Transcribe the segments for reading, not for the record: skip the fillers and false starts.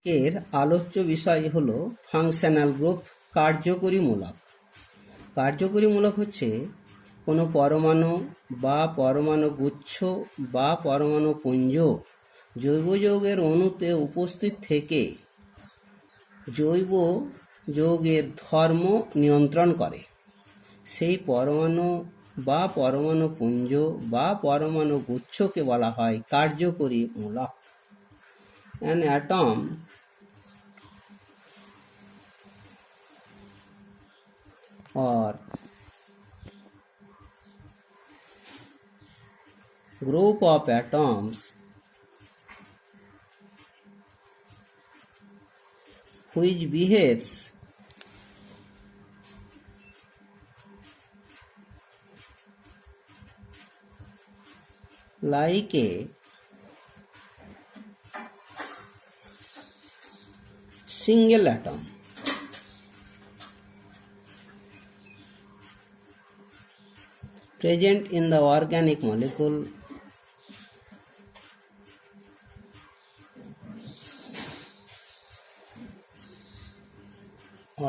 এর আলোচ্য বিষয় হলো ফাংশনাল গ্রুপ, কার্যকরীমূলক। কার্যকরীমূলক হচ্ছে কোনো পরমাণু বা পরমাণু গুচ্ছ বা পরমাণু পুঞ্জ জৈব যৌগের অণুতে উপস্থিত থেকে জৈব যৌগের ধর্ম নিয়ন্ত্রণ করে। সেই পরমাণু বা পরমাণু পুঞ্জ বা পরমাণু গুচ্ছকে বলা হয় কার্যকরীমূলক। An atom or group of atoms which behaves like a single atom present in the organic molecule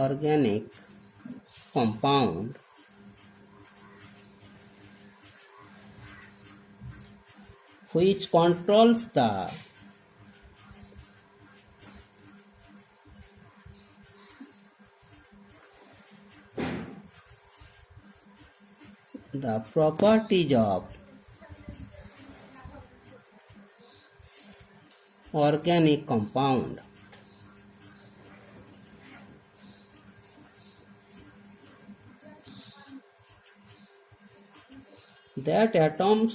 organic compound which controls the properties of organic compound. That atoms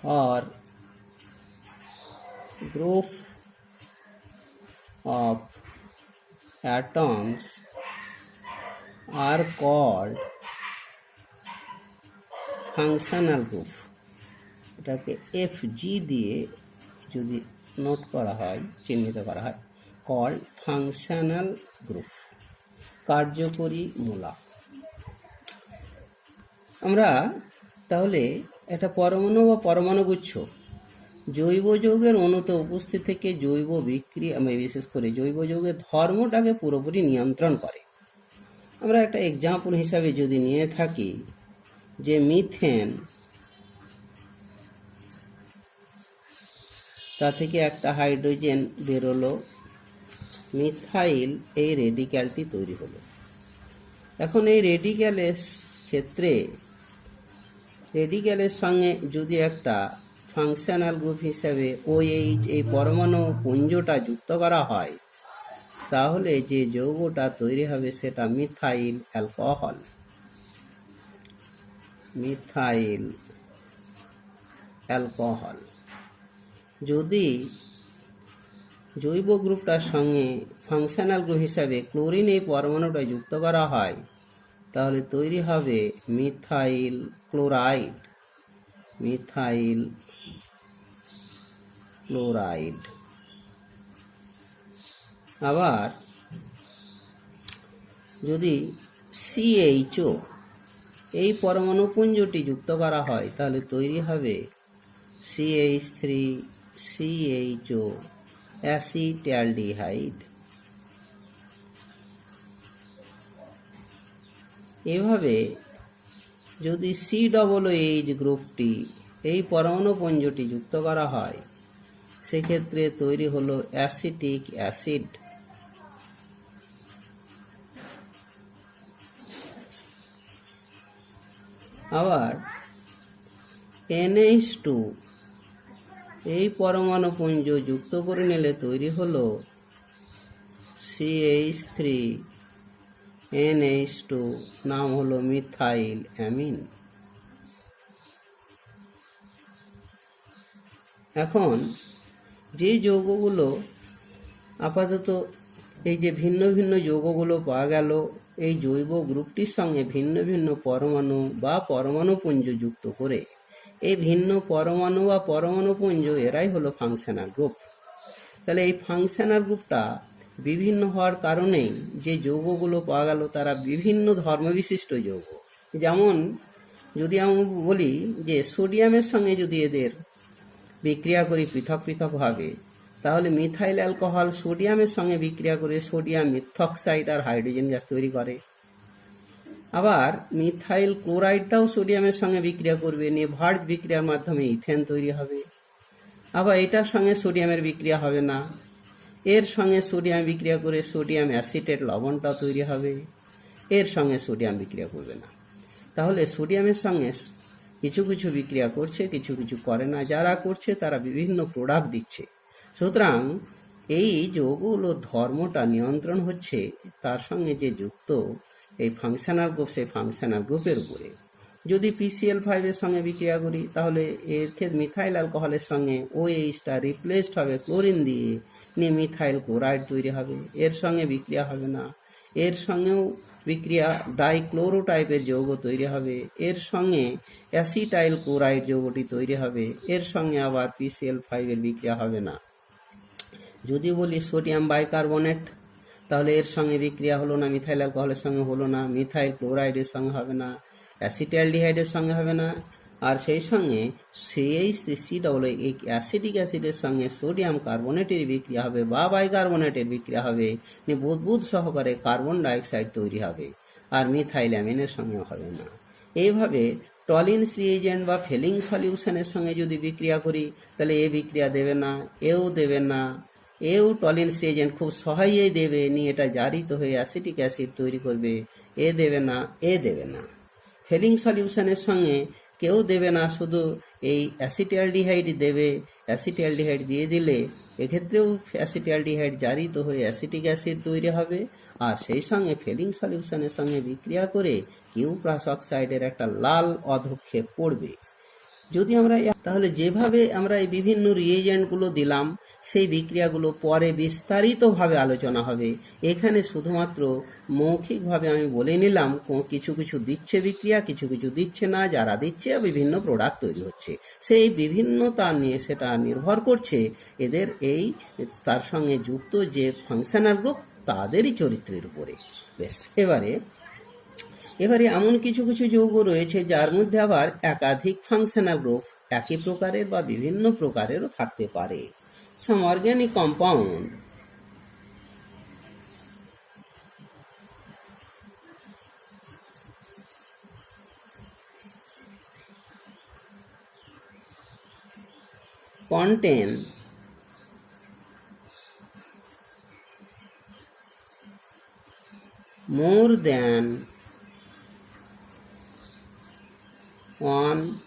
or group of atoms are called functional group. এটাকে FG দিয়ে যদি note করা হয়, চিহ্নিত করা হয়, called functional group, কার্যকরীমূলক। আমরা তাহলে একটা পরমাণু বা পরমাণুগুচ্ছ জৈব যৌগের অণুতে উপস্থিত থেকে জৈব বিক্রিয়া, বিশেষ করে জৈব যৌগের ধর্মটাকে পুরোপুরি নিয়ন্ত্রণ করে। আমরা একটা এক্সাম্পল হিসাবে যদি নিয়ে থাকি যে মিথেন, তা থেকে একটা হাইড্রোজেন বেরোলো, মিথাইল, এই রেডিক্যালটি তৈরি হলো। এখন এই রেডিক্যালের ক্ষেত্রে রেডিক্যালের সঙ্গে যদি একটা ফাংশনাল গ্রুপ হিসাবে OH, এই পরমাণু পুঞ্জটা যুক্ত করা হয়, তাহলে যে যৌগটা তৈরি হবে সেটা মিথাইল অ্যালকোহল। Methyl alcohol. যদি জৈব গ্রুপটার সঙ্গে ফাংশনাল গ্রুপ হিসাবে ক্লোরিন, এই পরমাণুটা যুক্ত করা হয়, তাহলে তৈরি হবে মিথাইল ক্লোরাইড। Methyl chloride. আবার যদি CHO, এই পরমাণু পুঞ্জটি যুক্ত করা হয়, তাহলে তৈরি হবে CH3CHO অ্যাসিটালডিহাইড। এভাবে যদি COOH গ্রুপটি, এই পরমাণু পুঞ্জটি যুক্ত করা হয়, সেক্ষেত্রে তৈরি হলো অ্যাসিটিক অ্যাসিড। আবার NH2, এই পরমাণু পুঞ্জ যুক্ত করে নিলে তৈরি হলো CH3NH2, নাম হলো মিথাইল অ্যামিন। এখন যে যৌগগুলো আপাতত, এই যে ভিন্ন ভিন্ন যৌগগুলো পাওয়া গেল, এই জৈব গ্রুপটির সঙ্গে ভিন্ন ভিন্ন পরমাণু বা পরমাণু পুঞ্জ যুক্ত করে, এই ভিন্ন পরমাণু বা পরমাণু পুঞ্জ, এরাই হলো ফাংশনাল গ্রুপ। তাহলে এই ফাংশনাল গ্রুপটা বিভিন্ন হওয়ার কারণেই যে যৌগগুলো পাওয়া গেল তারা বিভিন্ন ধর্মবিশিষ্ট যৌগ। যেমন যদি আমি বলি যে সোডিয়ামের সঙ্গে যদি এদের বিক্রিয়া করি পৃথক পৃথকভাবে, তাহলে মিথাইল অ্যালকোহল সোডিয়ামের সঙ্গে বিক্রিয়া করে সোডিয়াম মিথক্সাইড আর হাইড্রোজেন গ্যাস তৈরি করে। আবার মিথাইল ক্লোরাইডটাও সোডিয়ামের সঙ্গে বিক্রিয়া করবে, নিয়ে ভার্জ বিক্রিয়ার মাধ্যমে ইথেন তৈরি হবে। আবার এটার সঙ্গে সোডিয়ামের বিক্রিয়া হবে না, এর সঙ্গে সোডিয়াম বিক্রিয়া করে সোডিয়াম অ্যাসিটেট লবণটা তৈরি হবে, এর সঙ্গে সোডিয়াম বিক্রিয়া করবে না। তাহলে সোডিয়ামের সঙ্গে কিছু কিছু বিক্রিয়া করছে, কিছু কিছু করে না। যারা করছে তারা বিভিন্ন প্রোডাক্ট দিচ্ছে। সুতরাং এই যৌগগুলোর ধর্মটা নিয়ন্ত্রণ হচ্ছে তার সঙ্গে যে যুক্ত এই ফাংশনাল গ্রুপ, সেই ফাংশনাল গ্রুপের উপরে। যদি PCl5 এর সঙ্গে বিক্রিয়া করি, তাহলে এর ক্ষেত্রে মিথাইল অ্যালকোহলের সঙ্গে OHটা রিপ্লেসড হবে ক্লোরিন দিয়ে, নিয়ে মিথাইল ক্লোরাইড তৈরি হবে। এর সঙ্গে বিক্রিয়া হবে না, এর সঙ্গেও বিক্রিয়া ডাইক্লোরো টাইপের যৌগ তৈরি হবে, এর সঙ্গে অ্যাসিটাইল ক্লোরাইড যৌগটি তৈরি হবে, এর সঙ্গে আবার PCl5 এর বিক্রিয়া হবে না। যদি বলি সোডিয়াম বাইকার্বনেট, তাহলে এর সঙ্গে বিক্রিয়া হলো না, মিথাইল অ্যালকোহলের সঙ্গে হলো না, মিথাইল ক্লোরাইডের সঙ্গে হবে না, অ্যাসিটালডিহাইডের সঙ্গে হবে না, আর সেই সঙ্গে CH3COO এই অ্যাসিটিক অ্যাসিডের সঙ্গে সোডিয়াম কার্বনেটের বিক্রিয়া হবে বা বাইকার্বনেটের বিক্রিয়া হবে, বুদবুদ সহকারে কার্বন ডাইঅক্সাইড তৈরি হবে, আর মিথাইল অ্যামিনের সঙ্গে হবে না। এইভাবে টলিনস রিএজেন্ট বা ফেলিং সলিউশনের সঙ্গে যদি বিক্রিয়া করি, তাহলে এ বিক্রিয়া দেবে না, এও দেবে না, এও টলিনস রিএজেন্ট খুব সহায়ই দেবে, নিয়ে এটা জারিত হয়ে অ্যাসিটিক অ্যাসিড তৈরি করবে, এ দেবে না, এ দেবে না। ফেলিং সলিউশনের সঙ্গে কেউ দেবে না, শুধু এই অ্যাসিটালডিহাইড দেবে। অ্যাসিটালডিহাইড দিয়ে দিলে এক্ষেত্রেও অ্যাসিটালডিহাইড জারিত হয়ে অ্যাসিটিক অ্যাসিড তৈরি হবে, আর সেই সঙ্গে ফেলিং সলিউশনের সঙ্গে বিক্রিয়া করে কিউপ্রাস অক্সাইডের একটা লাল অধক্ষেপ পড়বে। যদি আমরা তাহলে যেভাবে আমরা এই বিভিন্ন রিয়েজেন্টগুলো দিলাম, সেই বিক্রিয়াগুলো পরে বিস্তারিতভাবে আলোচনা হবে। এখানে শুধুমাত্র মৌখিকভাবে আমি বলে নিলাম কিছু কিছু দিচ্ছে বিক্রিয়া, কিছু কিছু দিচ্ছে না, যারা দিচ্ছে বিভিন্ন প্রোডাক্ট তৈরি হচ্ছে। সেই বিভিন্নতা নিয়ে সেটা নির্ভর করছে এদের এই তার সঙ্গে যুক্ত যে ফাংশনাল গ্রুপ তাদেরই চরিত্রের উপরে। বেশ, এবারে এমন কিছু কিছু যৌগ রয়েছে যার মধ্যে আবার একাধিক ফাংশনাল গ্রুপ একই প্রকারের বা বিভিন্ন প্রকারেরও থাকতে পারে। Some organic compound contain more than one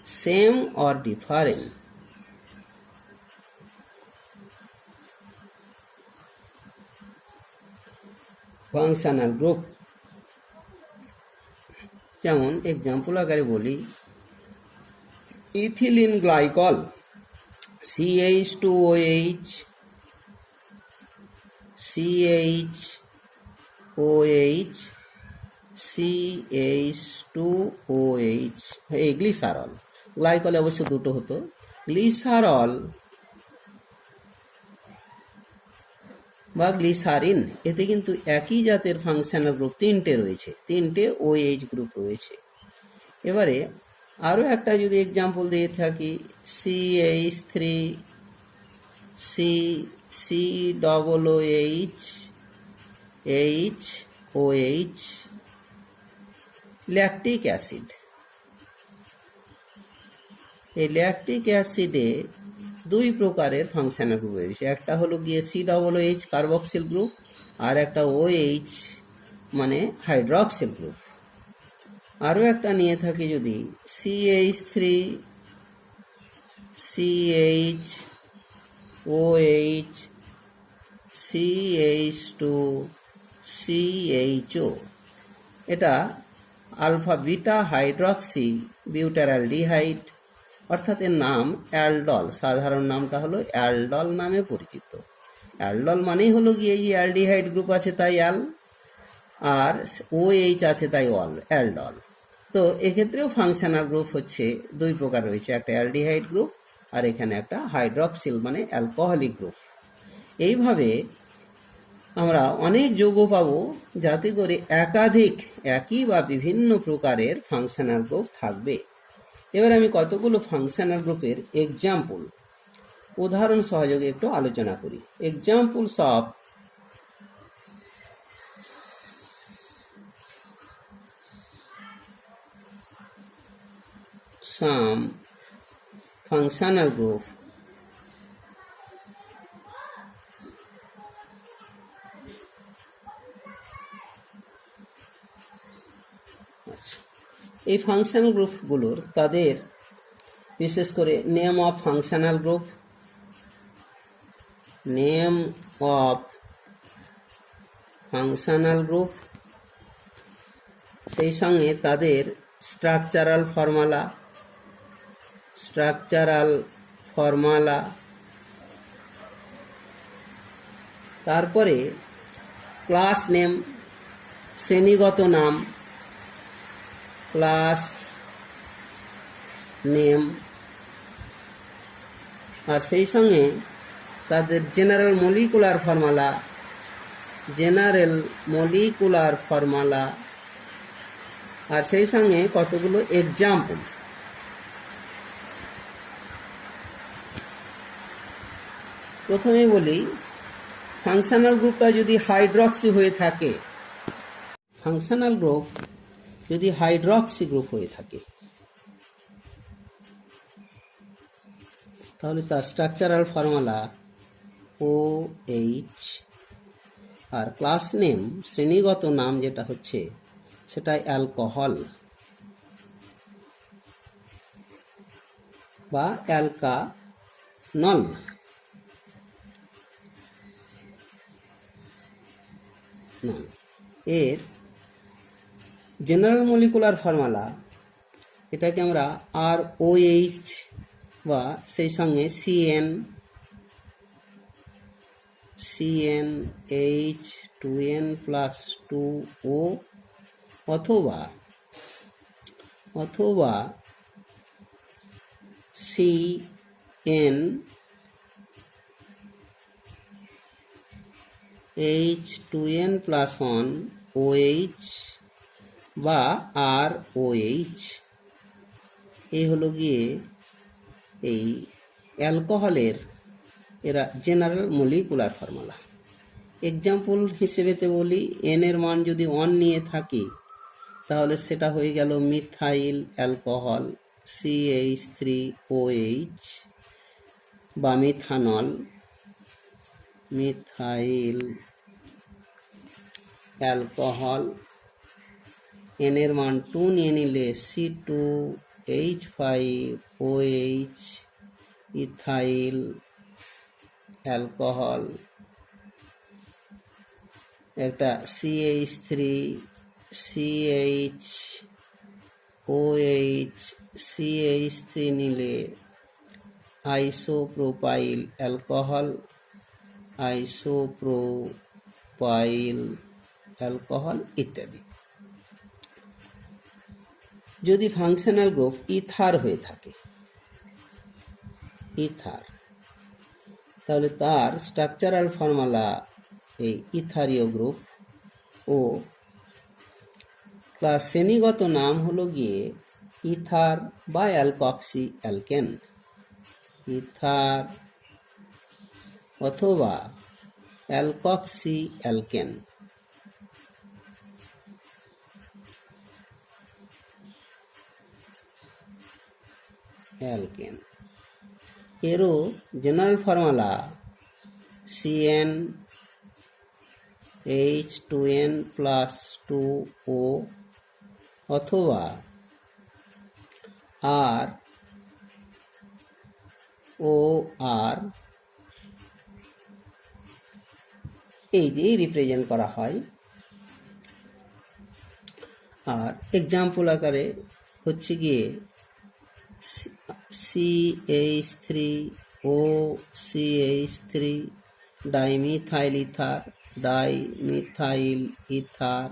same or different functional group। যেমন এক্সাম্পল আকারে বলি, ইথিলিন গ্লাইকল CH2OH CH2OH এই গ্লিসারল, গ্লাইকলে অবশ্য দুটো হতো, গ্লিসারল বা গ্লিসারিন, এতে কিন্তু একই জাতের ফাংশনাল গ্রুপ তিনটে রয়েছে, তিনটে OH গ্রুপ রয়েছে। এবারে আরও একটা যদি এক্সাম্পল দিয়ে থাকি, CH3COOH ল্যাকটিক অ্যাসিড। এই ল্যাকটিক অ্যাসিডে দুই প্রকারের ফাংশনাল গ্রুপ রয়েছে, একটা হলো গিয়ে COOH কার্বক্সিল গ্রুপ, আর একটা OH মানে হাইড্রক্সিল গ্রুপ। আরও একটা নিয়ে থাকি যদি CH3CHOH CH2CHO, এটা আলফা বিটা হাইড্রক্সি বিউটারালডিহাইড, অর্থাৎ এর নাম অ্যালডল, সাধারণ নামটা হলো অ্যালডল নামে পরিচিত। অ্যালডল মানেই হলো গিয়ে এই অ্যালডিহাইড গ্রুপ আছে তাই অ্যাল, আর OH আছে তাই অল, অ্যালডল। তো এক্ষেত্রেও ফাংশনাল গ্রুপ হচ্ছে দুই প্রকার রয়েছে, একটা অ্যালডিহাইড গ্রুপ আর এখানে একটা হাইড্রক্সিল মানে অ্যালকোহলিক গ্রুপ। এইভাবে আমরা অনেক যৌগ পাবো যাতে করে একাধিক একই বা বিভিন্ন প্রকারের ফাংশনাল গ্রুপ থাকবে। এবার আমি কতগুলো ফাংশনাল গ্রুপের এক্সাম্পল উদাহরণ সহযোগে একটু আলোচনা করি। Examples of some functional group এই ফাংশনাল গ্রুপগুলোর তাদের বিশেষ করে name of functional group, name of functional group, সেই সঙ্গে তাদের স্ট্রাকচারাল ফর্মুলা, তারপরে ক্লাস নেম, শ্রেণীগত নাম, ক্লাস নেম, আর সেই সঙ্গে তাদের জেনারেল মলিকুলার ফর্মুলা, আর সেই সঙ্গে কতগুলো এক্সাম্পলস। প্রথমেই বলি, ফাংশনাল গ্রুপটা যদি হাইড্রক্সি হয়ে থাকে, ফাংশনাল গ্রুপ যদি হাইড্রক্সি গ্রুপ হয়ে থাকে, তাহলে তার স্ট্রাকচারাল ফর্মুলা OH, আর ক্লাস নেম, শ্রেণীগত নাম যেটা হচ্ছে সেটা অ্যালকোহল বা অ্যালকানল। এর জেনারেল মলিকুলার ফর্মুলা, এটাকে আমরা ROH বা সেই সঙ্গে CnH2n+2O অথবা CnH2n+1OH বা ROH। এই হলো গিয়ে এই অ্যালকোহলের এরা জেনারেল মলিকুলার ফর্মুলা। এক্সাম্পল হিসেবেতে বলি, এন এর মান যদি 1 নিয়ে থাকি তাহলে সেটা হয়ে গেল মিথাইল অ্যালকোহল CH3OH বা মিথাইল অ্যালকোহল। এন এর মান 2 নিয়ে নিলে C2H5OH ইথাইল অ্যালকোহল। একটা CH3 নিলে আইসোপ্রোপাইল অ্যালকোহল ইত্যাদি। যদি ফাংশনাল গ্রুপ ইথার হয়ে থাকে, তাহলে তার স্ট্রাকচারাল ফর্মুলা এই ইথারীয় গ্রুপ, ও ক্লাস শ্রেণীগত নাম হলো গিয়ে ইথার বা অ্যালকক্সি অ্যালকেন, ইথার অথবা অ্যালকক্সি অ্যালকেন। এরও জেনারেল ফর্মুলা CnH2n+2O অথবা ROR, এই যে রিপ্রেজেন্ট করা হয়। আর এক্সাম্পল আকারে হচ্ছে গিয়ে CH3OCH3 dimethyl ether,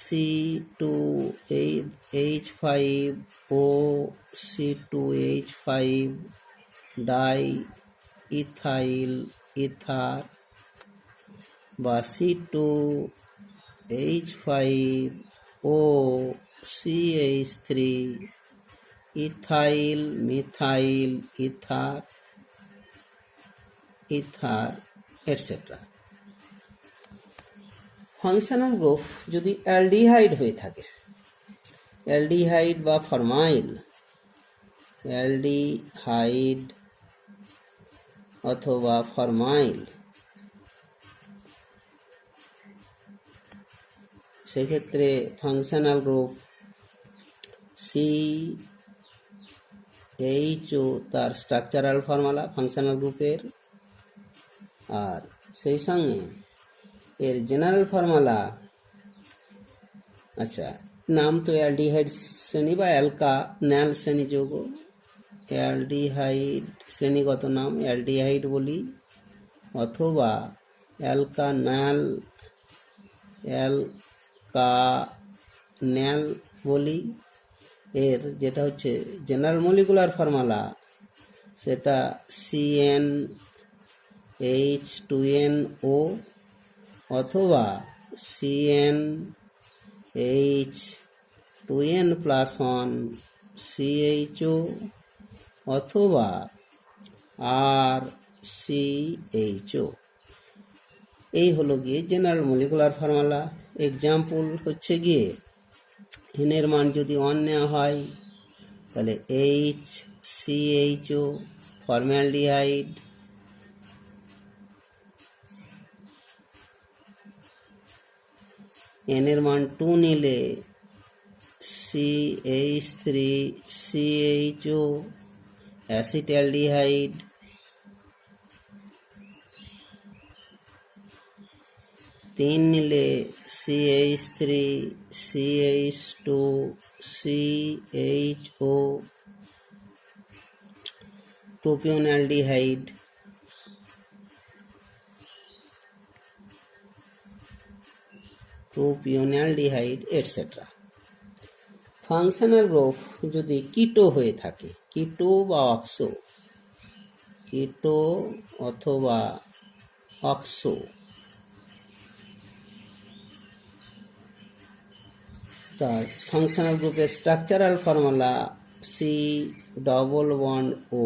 C2H5OC2H5 diethyl ether বা C2H5OCH3 ethyl, methyl, ether, ether etcetera. Functional group যদি অ্যালডিহাইড হয়ে থাকে, অ্যালডিহাইড বা ফরমাইল, অ্যালডিহাইড অথবা ফরমাইল, সেক্ষেত্রে ফাংশনাল গ্রুপ CHO তার স্ট্রাকচারাল ফর্মুলা ফাংশনাল গ্রুপের, আর সেই সঙ্গে এর জেনারেল ফর্মুলা, আচ্ছা নাম তো অ্যালডিহাইড শ্রেণী বা অ্যালকানাল শ্রেণী যৌগ, অ্যালডিহাইড শ্রেণীগত নাম অ্যালডিহাইড বলি, অথবা অ্যালকানাল বলি। এর যেটা হচ্ছে জেনারেল মলিকুলার ফর্মুলা সেটা CnH2nO অথবা CnH2n+1 CHO অথবা RCHO। এই হলো গিয়ে জেনারেল মলিকুলার ফর্মুলা। এক্সাম্পল হচ্ছে গিয়ে n এর মান যদি 1 নেওয়া হয় তাহলে HCHO ফর্মালডিহাইড, n এর মান 2 নিলে CH3CHO অ্যাসিটালডিহাইড, 3 নিলে CH3CH2CHO প্রোপিওনালডিহাইড, এটসেট্রা। ফাংশনাল গ্রুপ যদি কিটো হয়ে থাকে, কিটো বা অক্সো, কিটো অথবা অক্সো, তার ফাংশনাল গ্রুপের স্ট্রাকচারাল ফর্মুলা C++O,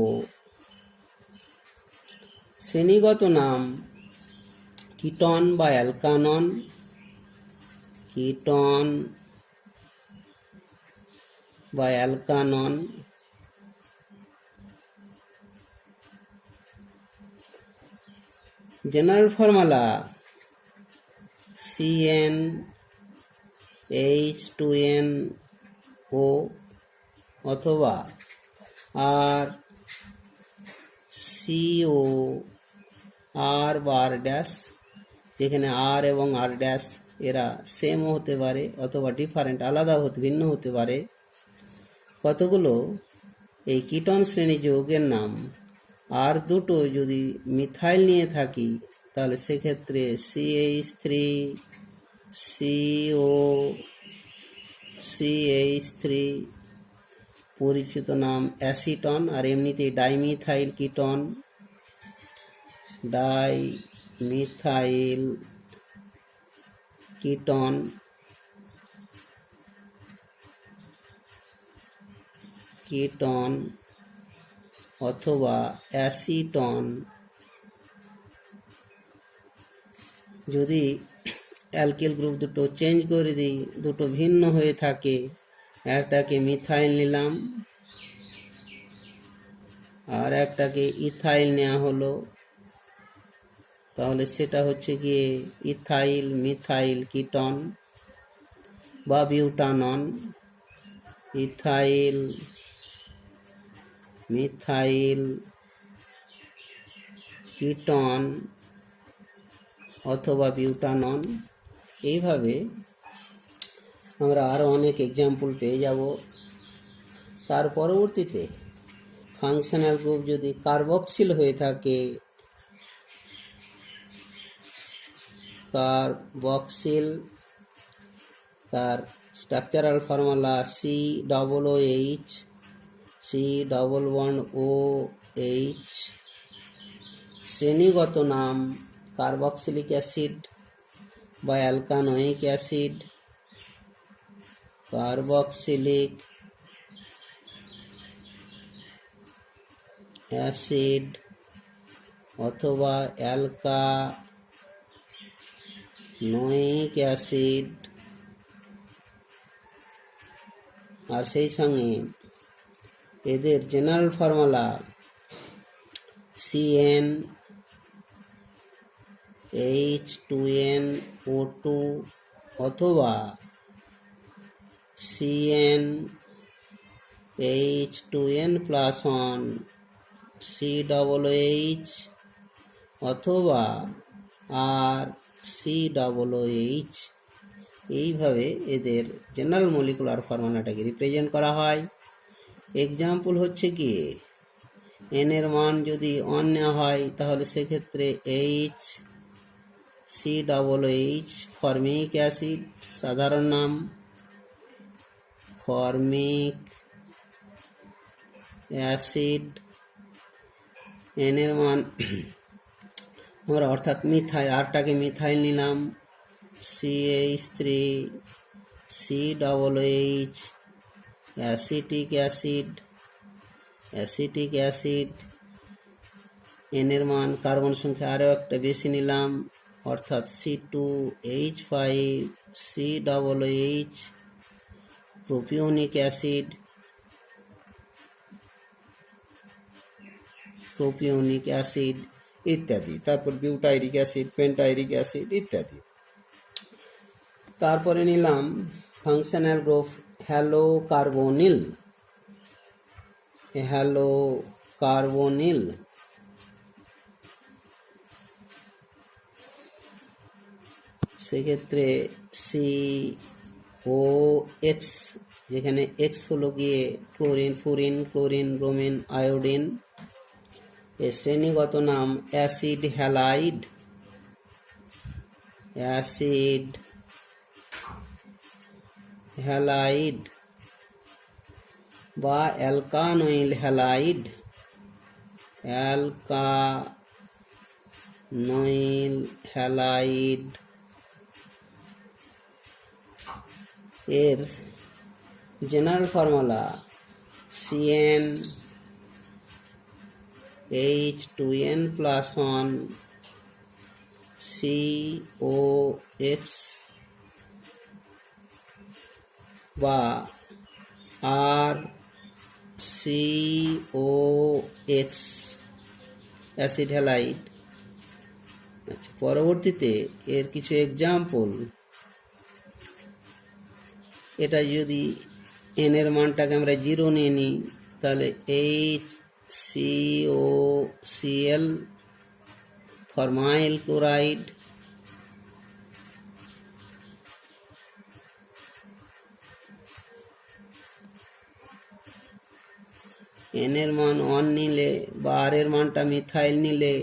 শ্রেণীগত নাম কিটন বা অ্যালকানন, কিটন বা অ্যালকানন, জেনারেল ফর্মুলা CnH2nO অথবা RCO, R বা R ড্যাশ, যেখানে R এবং R ড্যাশ এরা সেমও হতে পারে অথবা ডিফারেন্ট, আলাদা ভিন্ন হতে পারে। কতগুলো এই কিটন শ্রেণী যৌগের নাম, আর দুটো যদি মিথাইল নিয়ে থাকি তাহলে সেক্ষেত্রে CH3COCH3, পরিচিত নাম অ্যাসিটন, আর এমনিতেই dimethyl ketone, dimethyl ketone, ketone অথবা অ্যাসিটন। যদি অ্যালকিল গ্রুপ দুটো চেঞ্জ করে দিই, দুটো ভিন্ন হয়ে থাকে, একটাকে মিথাইল নিলাম আর একটাকে ইথাইল নেওয়া হলো, তাহলে সেটা হচ্ছে গিয়ে ইথাইল মিথাইল কিটন বা বিউটানন, ইথাইল মিথাইল কিটন অথবা বিউটানন। এইভাবে আমরা আরও অনেক এক্সাম্পল পেয়ে যাব। তার পরবর্তীতে ফাংশনাল গ্রুপ যদি কার্বক্সিল হয়ে থাকে, কার্বক্সিল, তার স্ট্রাকচারাল ফর্মুলা COOH, C11OH, শ্রেণীগত নাম কার্বক্সিলিক অ্যাসিড বা অ্যালকানোয়িক অ্যাসিড, কার্বক্সিলিক অ্যাসিড অথবা অ্যালকানোয়িক অ্যাসিড, আর সেই সঙ্গে এদের জেনারেল ফর্মুলা CnH2nO2 অথবা CnH2n+1 COOH অথবা RCOOH। এইভাবে এদের জেনারেল মলিকুলার ফর্মুলাটাকে রিপ্রেজেন্ট করা হয়। এক্সাম্পল হচ্ছে কি, এন এর মান যদি 1 নেওয়া হয় তাহলে সেক্ষেত্রে HCOOH ফর্মিক অ্যাসিড, সাধারণ নাম ফর্মিক অ্যাসিড। এন এর মান আমরা অর্থাৎ মিথাইল, আরটাকে মিথাইল নিলাম, CH3 COOH acetic acid. N এর মান কার্বন সংখ্যা আরও একটা বেশি নিলাম, অর্থাৎ C2H5 COOH প্রোপিওনিক অ্যাসিড ইত্যাদি। তারপর বিউটাইরিক অ্যাসিড, পেন্টাইরিক অ্যাসিড ইত্যাদি। তারপরে নিলাম ফাংশনাল গ্রুপ হ্যালোকার্বনিল। সেক্ষেত্রে COX, যেখানে X হলো গিয়ে ক্লোরিন, ফুরিন, ক্লোরিন, ব্রোমিন, আয়োডিন। এর শ্রেণীগত নাম অ্যাসিড হ্যালাইড বা অ্যালকানোইল হ্যালাইড। এর জেনারেল ফর্মুলা CnH2n+1 COX বা RCOX অ্যাসিড হ্যালাইড। আচ্ছা, পরবর্তীতে এর কিছু এক্সাম্পল। এটা যদি এন এর মানটাকে আমরা 0 নিয়ে নিই তাহলে HCOCl ফরমাইল ক্লোরাইড। এন এর মান 1 নিলে বা আর এর মানটা মিথাইল নিলে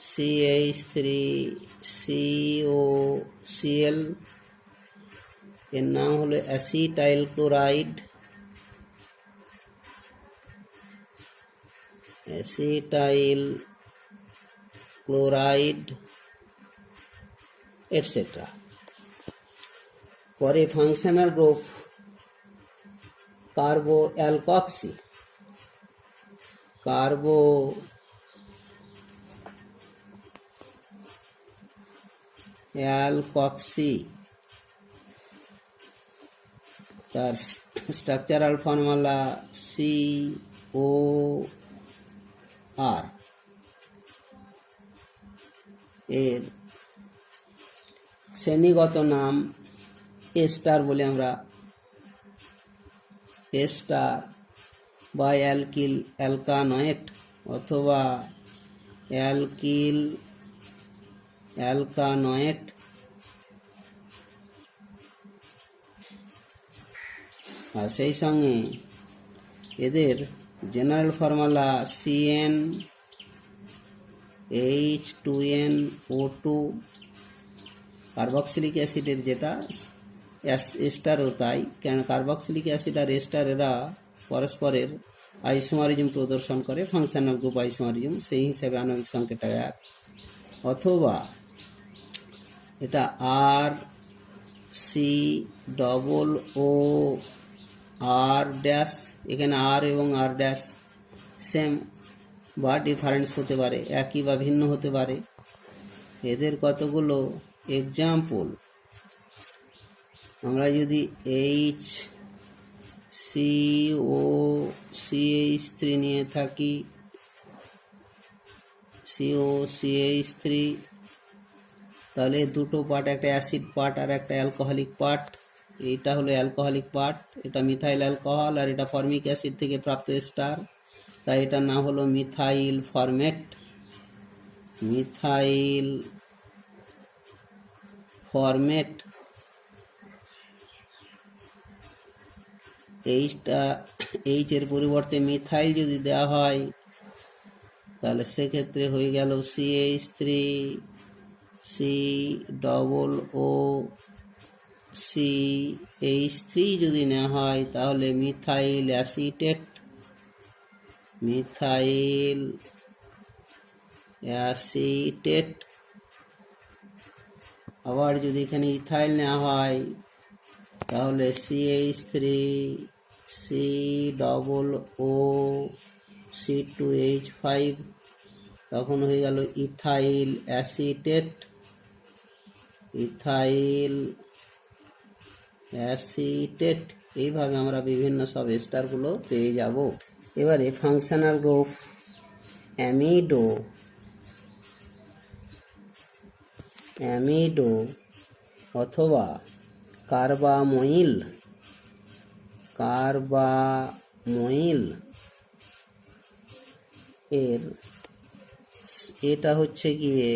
CH3COCl, এর নাম হলো অ্যাসিটাইল ক্লোরাইড। এটসেট্রা। পরে ফাংশনাল গ্রুপ কার্বোঅ্যালকক্সি। তার স্ট্রাকচারাল ফর্মুলা COR। এর শ্রেণীগত নাম এস্টার বলে আমরা, এস্টার বা অ্যালকিল অ্যালকানয়েট অথবা অ্যালকিল অ্যালকানয়েট। আর সেই সঙ্গে এদের জেনারেল ফর্মুলা CnH2nO2 কার্বক্সিলিক অ্যাসিডের, যেটা এস্টারও তাই, কেন কার্বক্সিলিক অ্যাসিড আর এস্টার এরা পরস্পরের আইসোমারিজম প্রদর্শন করে, ফাংশনাল গ্রুপ আইসোমারিজম, সেই হিসাবে আণবিক সংকেতটা 1। অথবা এটা RCOOR ড্যাশ, এখানে আর এবং আর ড্যাশ সেম বা ডিফারেন্স হতে পারে, একই বা ভিন্ন হতে পারে। এদের কতগুলো এক্সাম্পল, আমরা যদি এইচ সিও CH3 নিয়ে থাকি, COCH3, তাহলে দুটো পার্ট, একটা অ্যাসিড পার্ট আর একটা অ্যালকোহলিক পার্ট। এইটা হলো অ্যালকোহলিক পার্ট, এটা মিথাইল অ্যালকোহল, আর এটা ফর্মিক অ্যাসিড থেকে প্রাপ্ত এস্টার, তাই এটার নাম হলো methyl format. Methyl format. H এর পরিবর্তে মিথাইল যদি দেওয়া হয় তাহলে সেক্ষেত্রে হয়ে গেল CH3, COOCH3 যদি নেওয়া হয় তাহলে মিথাইল অ্যাসিটেট। Methyl acetate. আবার যদি এখানে ইথাইল নেওয়া হয় তাহলে CH3, COOC2H5, তখন হয়ে গেল ইথাইল অ্যাসিটেট। Ethyl acetate. এইভাবে আমরা বিভিন্ন সব এস্টারগুলো পেয়ে যাব। এবারে ফাংশনাল গ্রুপ অ্যামিডো। অ্যামিডো অথবা কার্বাময়িল। কার্বাময়িল এটা হচ্ছে গিয়ে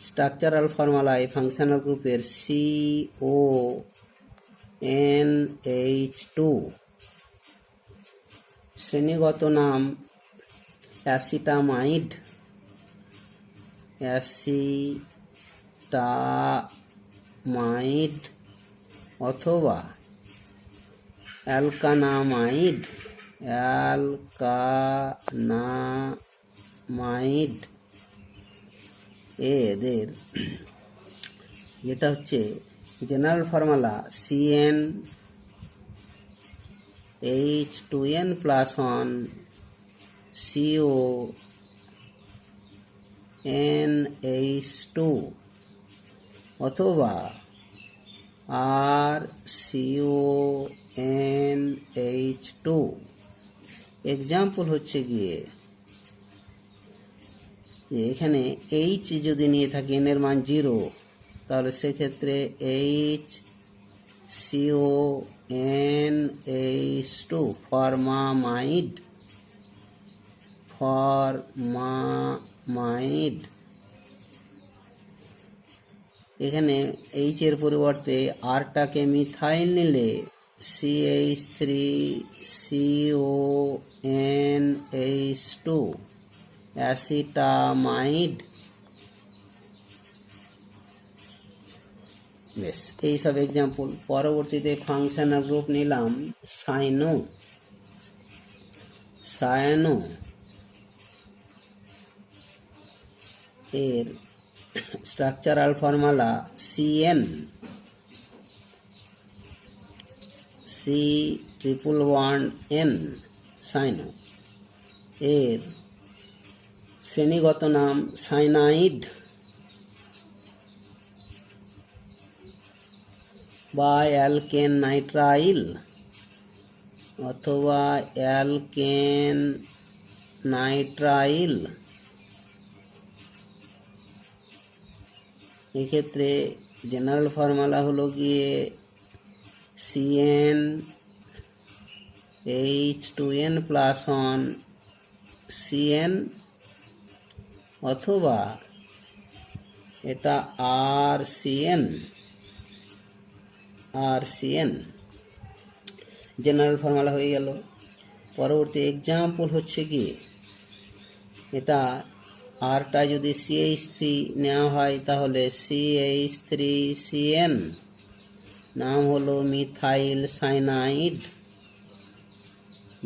স্ট্রাকচারাল ফর্মুলা এই ফাংশনাল গ্রুপের CONH2। শ্রেণীগত নাম অ্যাসিটামাইড। অ্যাসিটামাইড অথবা অ্যালকানামাইড। অ্যালকানামাইড। এদের যেটা হচ্ছে জেনারেল ফর্মুলা CnH2n+1 CONH2 অথবা RCONH2। এক্সাম্পল হচ্ছে গিয়ে এখানে H যদি নিয়ে থাকি, n এর মান 0, তাহলে সেক্ষেত্রে HCONH2 ফরমামাইড। ফরমামাইড। এখানে H এর পরিবর্তে আরটাকে মিথাইল নিলে CH3CONH2 অ্যাসিটামাইড। বেশ, এইসব এক্সাম্পল। পরবর্তীতে ফাংশনাল গ্রুপ নিলাম সাইনো। সায়ানো এর স্ট্রাকচারাল ফর্মুলা C111N সাইনো। এর শ্রেণীগত নাম সাইনাইড বা অ্যালকেন নাইট্রাইল অথবা অ্যালকেন নাইট্রাইল। এক্ষেত্রে জেনারেল ফর্মুলা হলো গিয়ে CnH2n+1 CN অথবা এটা RCN। জেনারেল ফর্মুলা হয়ে গেল। পরবর্তী এক্সাম্পল হচ্ছে কি, এটা আরটা যদি CH3 নেওয়া হয় তাহলে CH3CN, নাম হলো মিথাইল সাইনাইড।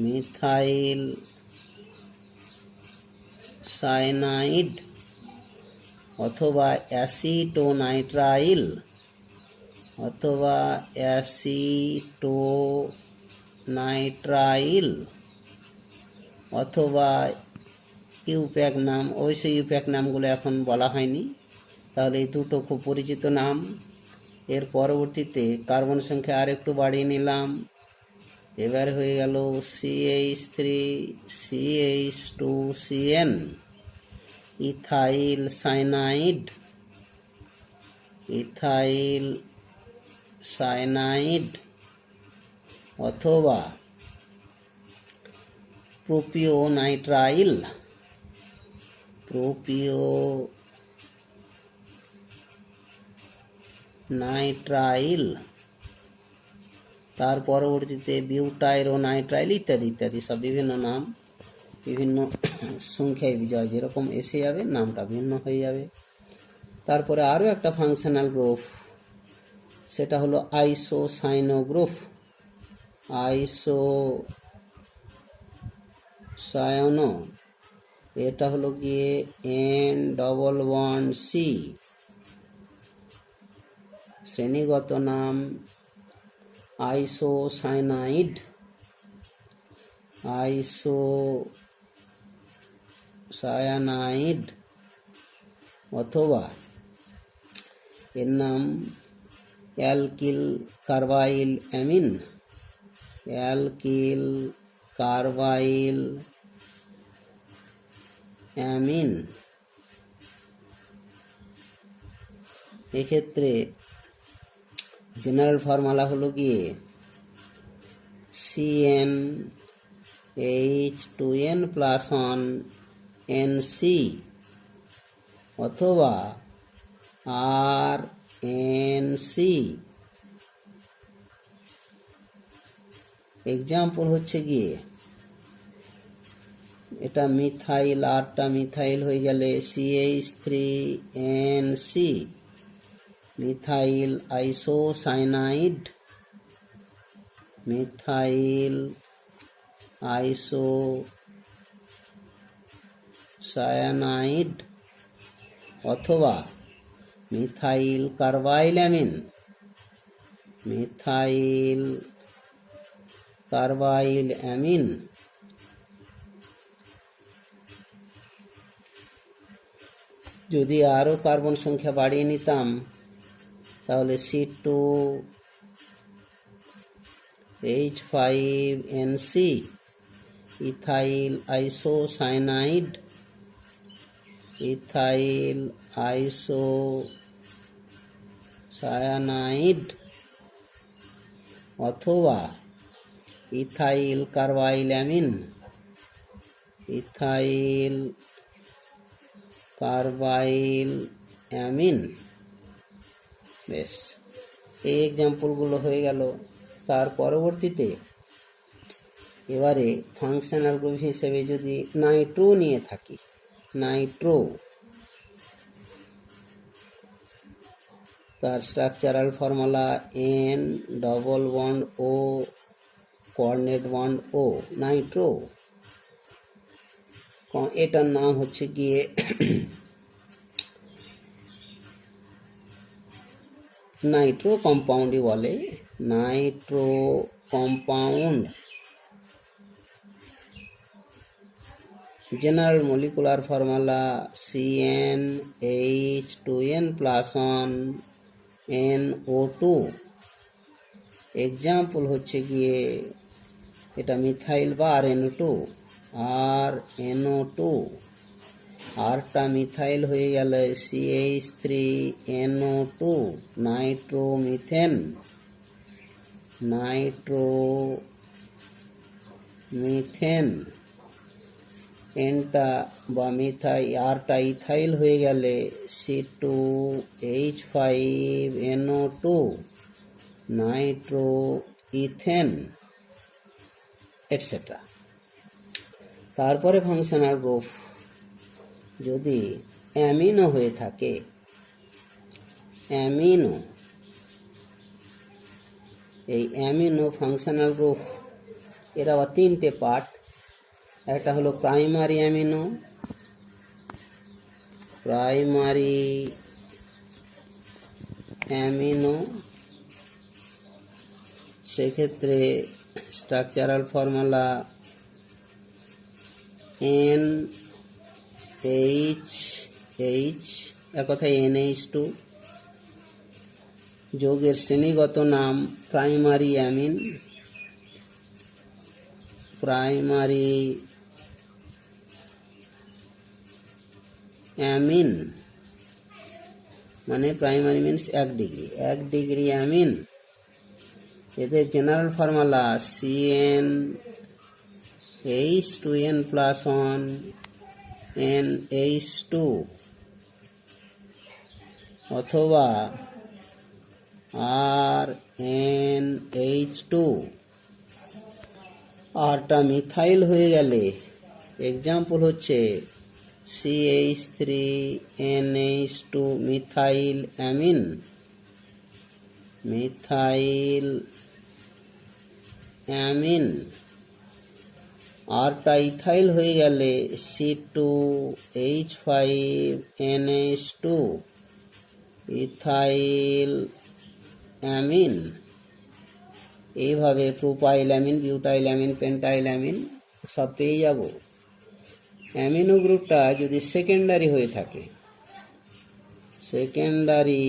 মিথাইল সাইনাইড অথবা অ্যাসিটোনাইট্রাইল অথবা অ্যাসিটোনাইট্রাইল। অথবা ইউপ্যাক নাম। অবশ্যই ইউপ্যাক নামগুলো এখন বলা হয়নি। তাহলে এই দুটো খুব পরিচিত নাম। এর পরবর্তীতে কার্বন সংখ্যা আর একটু বাড়িয়ে নিলাম। এবার হয়ে গেল CH3CH2CN, ethyl cyanide, ethyl cyanide, অথবা প্রোপিওনাইট্রাইল, প্রোপিওনাইট্রাইল। তার পরবর্তীতে বিউটাইরোনাইট্রাইল ইত্যাদি ইত্যাদি, সব বিভিন্ন নাম, বিভিন্ন সংখ্যায় বিজয় যেরকম এসে যাবে নামটা ভিন্ন হয়ে যাবে। তারপরে আরও একটা ফাংশনাল গ্রুপ, সেটা হলো আইসোসাইনো গ্রুপ। আইসোসায়ানো, এটা হলো গিয়ে N+1C। শ্রেণীগত নাম আইসোসায়ানাইড, আইসোসায়ানাইড, অথবা এর নাম অ্যালকিল কার্বাইল অ্যামিন, অ্যালকিল কার্বাইল অ্যামিন। এক্ষেত্রে জেনারেল ফর্মুলা হলো গিয়ে CnH2n+1NC অথবা RNC। এক্সাম্পল হচ্ছে গিয়ে এটা মিথাইল, আরটা মিথাইল হয়ে গেলে CH3NC, methyl isocyanide, methyl isocyanide, অথবা মিথাইল কার্বাইল অ্যামিন, মিথাইল কার্বাইল অ্যামিন। যদি আরও কার্বন সংখ্যা বাড়িয়ে নিতাম তাহলে C2H5NC, ethyl isocyanide, ethyl isocyanide, অথবা ইথাইল কার্বাইল অ্যামিন, ইথাইল কার্বাইল অ্যামিন। বেশ, এই এক্সাম্পলগুলো হয়ে গেল। তার পরবর্তীতে এবারে ফাংশনাল গ্রুপ হিসেবে যদি নাইট্রো নিয়ে থাকি, নাইট্রো, তার structural formula N+1O coordinate bond O, Nitro. এটার নাম হচ্ছে গিয়ে নাইট্রো কম্পাউন্ডই বলে, Nitro compound. General molecular formula CnH2n+1NO2। Example হচ্ছে গিয়ে এটা মিথাইল বা RNO2, আরটা মিথাইল হয়ে গেল CH3NO2, নাইট্রোমিথেন, নাইট্রোমিথেন। এনটা বা আরটা ইথাইল হয়ে গেলে C2H5NO2, নাইট্রোইথেন, এটসেট্রা। তারপরে ফাংশনাল গ্রুপ যদি অ্যামিনো হয়ে থাকে, অ্যামিনো, এই অ্যামিনো ফাংশনাল গ্রুপ এর আবার তিনটে পার্ট। একটা হলো প্রাইমারি অ্যামিনো, প্রাইমারি অ্যামিনো, সেক্ষেত্রে structural formula N H H, এক কথায় NH2। যৌগের শ্রেণীগত নাম প্রাইমারি অ্যামিন, প্রাইমারি অ্যামিন মানে primary means 1 degree, 1 degree amine. এদের জেনারেল ফর্মুলা CnH2n+1 NH2 অথবা RnH2। আরটা মিথাইল হয়ে গেলে এক্সাম্পল হচ্ছে CH3NH2 methyl amine, methyl amine. আরটা ইথাইল হয়ে গেলে C2H5NH2 ইথাইল অ্যামিন। এইভাবে propyl amine, butyl amine, pentyl amine সব পেয়ে যাব। অ্যামিনো গ্রুপটা যদি সেকেন্ডারি হয়ে থাকে, সেকেন্ডারি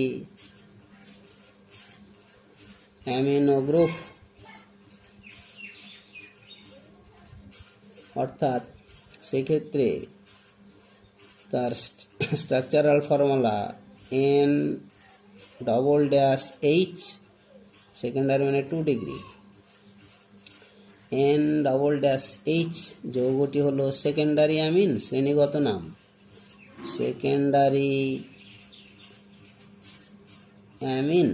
অ্যামিনো গ্রুপ, অর্থাৎ সেক্ষেত্রে তার স্ট্রাকচারাল ফর্মুলা N⋅H, সেকেন্ডারি মানে 2 ডিগ্রি, N⋅H যৌগটি হলো সেকেন্ডারি অ্যামিন, শ্রেণীগত নাম সেকেন্ডারি অ্যামিন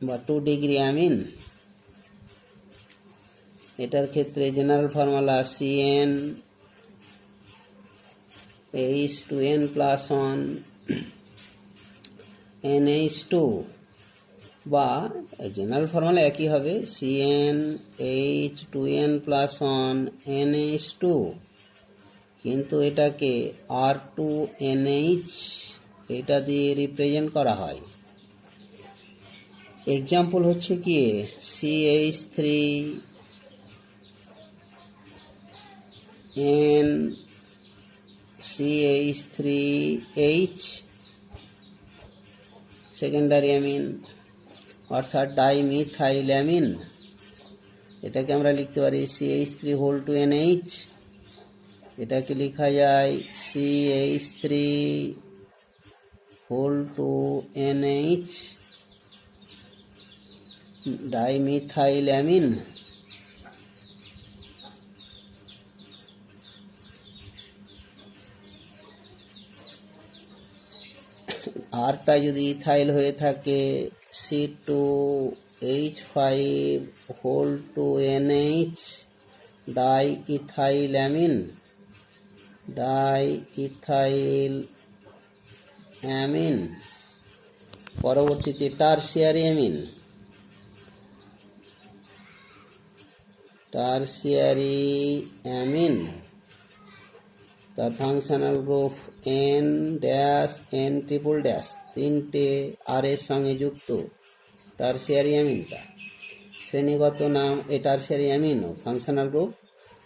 বা 2 ডিগ্রি অ্যামিন। এটার ক্ষেত্রে জেনারেল ফর্মুলা CnH2n+1 NH2 বা জেনারেল ফর্মুলা একই হবে CnH2n+1 NH2, কিন্তু এটাকে R2NH এটা দিয়ে রিপ্রেজেন্ট করা হয়। এক্সাম্পল হচ্ছে কি CH3H সেকেন্ডারি অ্যামিন, অর্থাৎ ডাইমিথাইল অ্যামিন। এটাকে আমরা লিখতে পারি CH3(NH), এটাকে লেখা যায় CH3(NH), ডাইমিথাইল অ্যামিন। আরটা যদি ইথাইল হয়ে থাকে C2H5(NH), diethyl amine, diethyl amine. পরবর্তীতে টারসিয়ারি অ্যামিন, টারসিয়ারি অ্যামিন, তার ফাংশনাল গ্রুপ N-N⋅, তিনটে আর এর সঙ্গে যুক্ত টারসিয়ারি অ্যামিনটা। শ্রেণীগত নাম এ টারসিয়ারি অ্যামিন ও ফাংশনাল গ্রুপ,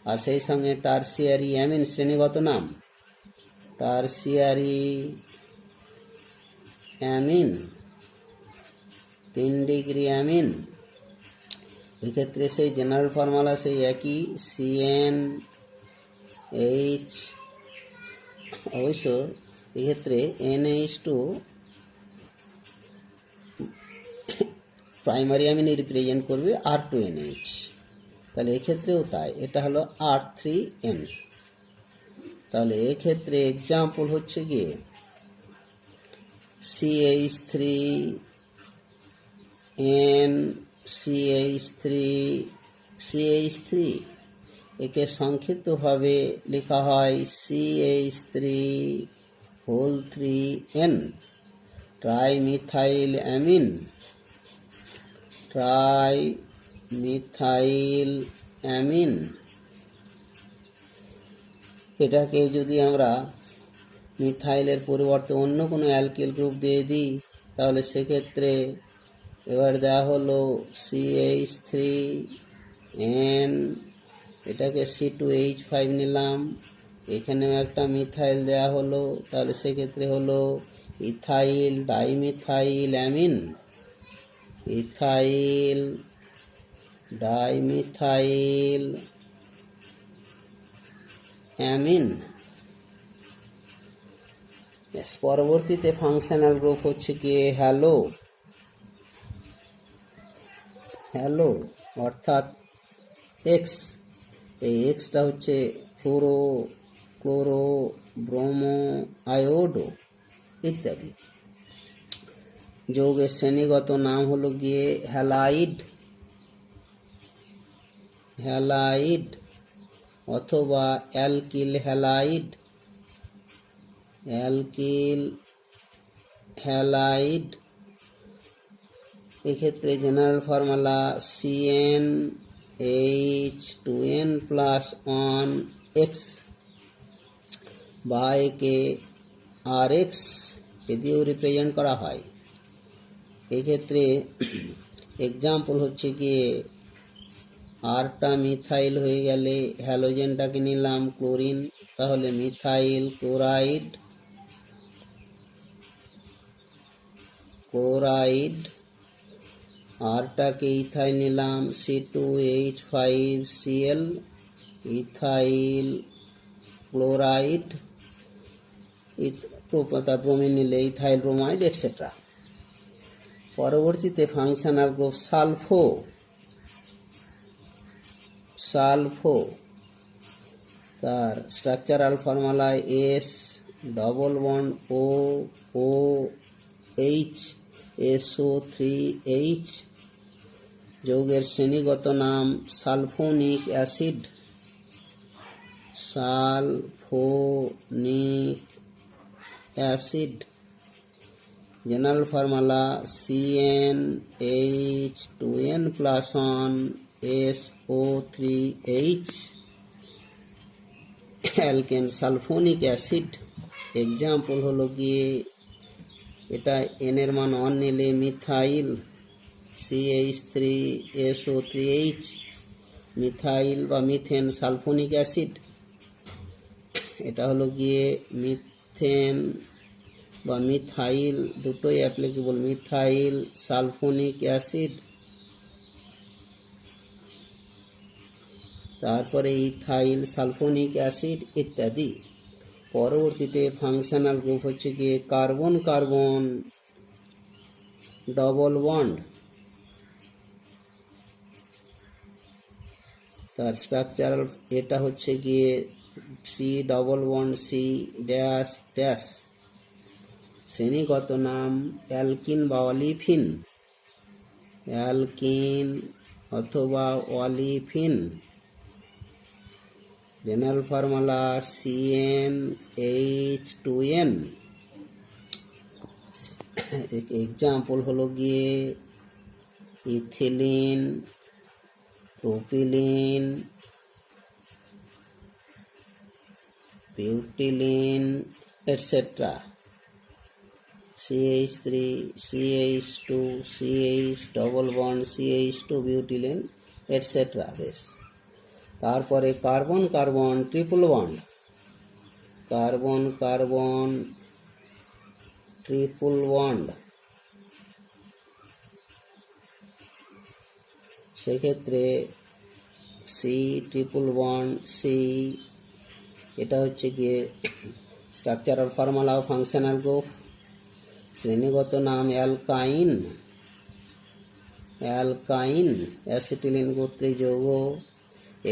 আর সেই সঙ্গে টারসিয়ারি অ্যামিন শ্রেণীগত নাম টারসিয়ারি অ্যামিন, 3 ডিগ্রি অ্যামিন। এক্ষেত্রে সেই জেনারেল ফর্মুলা সেই একই CnH, অবশ্য এক্ষেত্রে NH2 প্রাইমারি অ্যামিন রিপ্রেজেন্ট করবে R2NH, তাহলে এক্ষেত্রেও তাই, এটা হলো R3N। তাহলে এক্ষেত্রে এক্সাম্পল হচ্ছে গিয়ে CH3N CH3 একে সংক্ষিপ্তভাবে লেখা হয় CH3(3N), trimethyl amine, trimethyl amine. এটাকে যদি আমরা মিথাইলের পরিবর্তে অন্য কোনো অ্যালকিল গ্রুপ দিয়ে দিই, তাহলে সেক্ষেত্রে এবার দেওয়া হলো CH3N এটাকে C2H5 নিলাম, এখানেও একটা মিথাইল দেয়া হলো, তাহলে সেক্ষেত্রে হলো ethyl dimethyl amine, ethyl dimethyl amine. পরবর্তীতে ফাংশনাল গ্রুপ হচ্ছে কি হ্যালো, হ্যালো অর্থাৎ এক্স। এই এক্সটা হচ্ছে ফ্লোরো, ক্লোরো, ব্রোমো, আয়োডো ইত্যাদি। যৌগের শ্রেণীগত নাম হলো গিয়ে হ্যালাইড, হ্যালাইড অথবা অ্যালকিল হ্যালাইড, অ্যালকিল হ্যালাইড। এক্ষেত্রে জেনারেল ফর্মুলা CnH2n+1x বা একে RX এ দিয়েও রিপ্রেজেন্ট করা হয়। এক্ষেত্রে এক্সাম্পল হচ্ছে গিয়ে আরটা মিথাইল হয়ে গেলে হ্যালোজেনটাকে নিলাম ক্লোরিন, তাহলে মিথাইল ক্লোরাইড, ক্লোরাইড। আরটাকে ইথাইল নিলাম C2H5Cl, ইথাইল ক্লোরাইড। ব্রোমিন নিলে ইথাইল ব্রোমাইড এটসেট্রা। পরবর্তীতে ফাংশনাল গ্রুপ সালফো, সালফো তার structural formula S double bond OH SO3H। যৌগের শ্রেণীগত নাম sulphonic acid, sulphonic acid. General formula CnH2n+1SO3H। Alkane sulphonic acid example হলো গিয়ে এটা n এর মান 1 নিলে মিথাইল CH3SO3H, মিথাইল বা মিথেন সালফোনিক অ্যাসিড। এটা হলো গিয়ে মিথেন বা মিথাইল, দুটোই অ্যাপ্লিকেবল, মিথাইল সালফোনিক অ্যাসিড। তারপরে ইথাইল সালফোনিক অ্যাসিড ইত্যাদি। পরবর্তীতে ফাংশনাল গ্রুপ হচ্ছে গিয়ে কার্বন কার্বন ডবল বন্ড। তার স্ট্রাকচারাল এটা হচ্ছে গিয়ে C double bond C dash dash. শ্রেণীগত নাম অ্যালকিন বা অলিফিন, অ্যালকিন অথবা olefin. General formula CnH2n। Example হলো গিয়ে ethylene, propylene, butylene etcetera. CH3 CH2 CH double bond CH2 butylene etcetera. বেশ, তারপরে carbon carbon triple bond, carbon carbon triple bond. সেক্ষেত্রে C triple bond C, এটা হচ্ছে গিয়ে structural formula ও functional group. শ্রেণীগত নাম অ্যালকাইন, অ্যালকাইন acetylene গোত্রের যৌগ।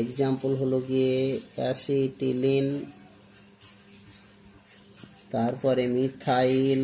এক্সাম্পল হলো গিয়ে অ্যাসিটিলিন। তারপরে মিথাইল